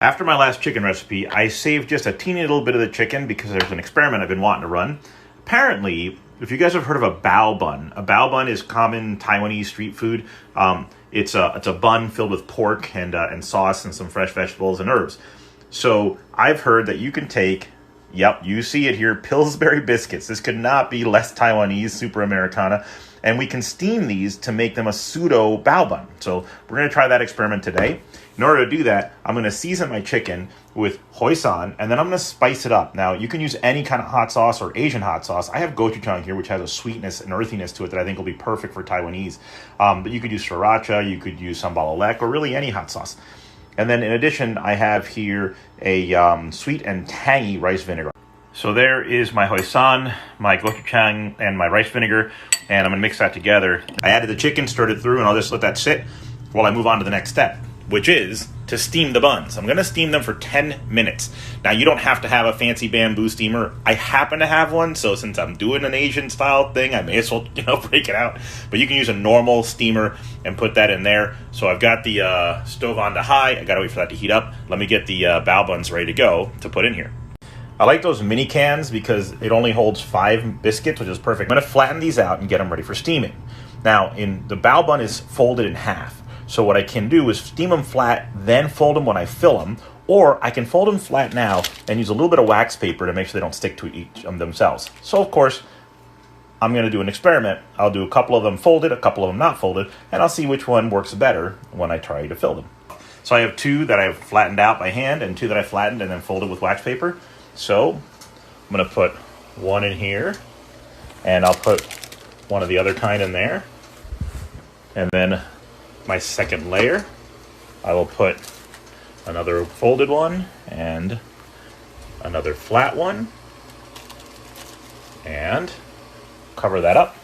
After my last chicken recipe, I saved just a teeny little bit of the chicken because there's an experiment I've been wanting to run. Apparently, if you guys have heard of a bao bun is common Taiwanese street food. It's a bun filled with pork and sauce and some fresh vegetables and herbs. So I've heard that you can take, yep, you see it here, Pillsbury biscuits. This could not be less Taiwanese, super Americana. And we can steam these to make them a pseudo bao bun. So we're going to try that experiment today. In order to do that, I'm going to season my chicken with hoisin, and then I'm going to spice it up. Now, you can use any kind of hot sauce or Asian hot sauce. I have gochuchang here, which has a sweetness and earthiness to it that I think will be perfect for Taiwanese. But you could use sriracha, you could use sambal olek, or really any hot sauce. And then in addition, I have here a sweet and tangy rice vinegar. So there is my hoisin, my gochuchang, and my rice vinegar, and I'm going to mix that together. I added the chicken, stirred it through, and I'll just let that sit while I move on to the next step, which is to steam the buns. I'm going to steam them for 10 minutes. Now, you don't have to have a fancy bamboo steamer. I happen to have one, so since I'm doing an Asian style thing, I may as well, break it out. But you can use a normal steamer and put that in there. So I've got the stove on to high. I got to wait for that to heat up. Let me get the bao buns ready to go to put in here. I like those mini cans because it only holds 5 biscuits, which is perfect. I'm going to flatten these out and get them ready for steaming. Now, the bao bun is folded in half. So what I can do is steam them flat, then fold them when I fill them, or I can fold them flat now and use a little bit of wax paper to make sure they don't stick to each of themselves. So of course, I'm going to do an experiment. I'll do a couple of them folded, a couple of them not folded, and I'll see which one works better when I try to fill them. So I have 2 that I've flattened out by hand and 2 that I flattened and then folded with wax paper. So I'm going to put one in here, and I'll put one of the other kind in there, and then my second layer, I will put another folded one and another flat one and cover that up.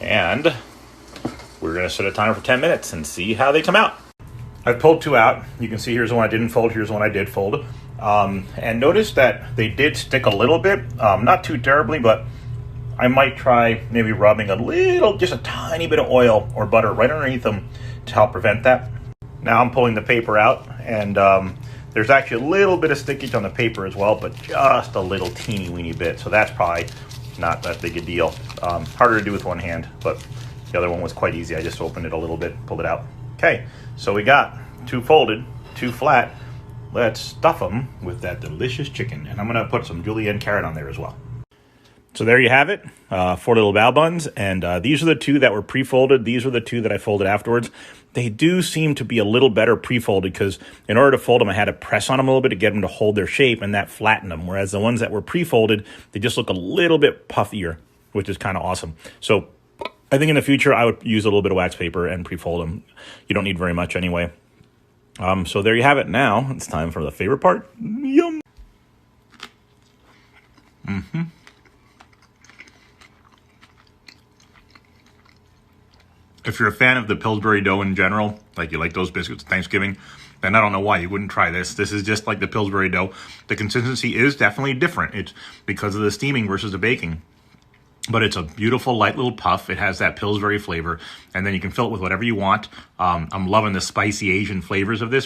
And we're going to set a timer for 10 minutes and see how they come out. I've pulled 2 out. You can see here's the one I didn't fold, here's the one I did fold. And notice that they did stick a little bit, not too terribly, but I might try maybe rubbing just a tiny bit of oil or butter right underneath them to help prevent that. Now I'm pulling the paper out, and there's actually a little bit of stickage on the paper as well, but just a little teeny weeny bit. So that's probably not that big a deal. Harder to do with one hand, but the other one was quite easy. I just opened it a little bit, pulled it out. Okay, so we got 2 folded, 2 flat. Let's stuff them with that delicious chicken. And I'm going to put some julienne carrot on there as well. So there you have it, 4 little bao buns, and these are the 2 that were pre-folded. These are the 2 that I folded afterwards. They do seem to be a little better pre-folded because in order to fold them, I had to press on them a little bit to get them to hold their shape, and that flattened them, whereas the ones that were pre-folded, they just look a little bit puffier, which is kind of awesome. So I think in the future, I would use a little bit of wax paper and pre-fold them. You don't need very much anyway. So there you have it. Now it's time for the favorite part. Yum! If you're a fan of the Pillsbury dough in general, like you like those biscuits at Thanksgiving, then I don't know why you wouldn't try this. This is just like the Pillsbury dough. The consistency is definitely different. It's because of the steaming versus the baking. But it's a beautiful, light little puff. It has that Pillsbury flavor, and then you can fill it with whatever you want. I'm loving the spicy Asian flavors of this.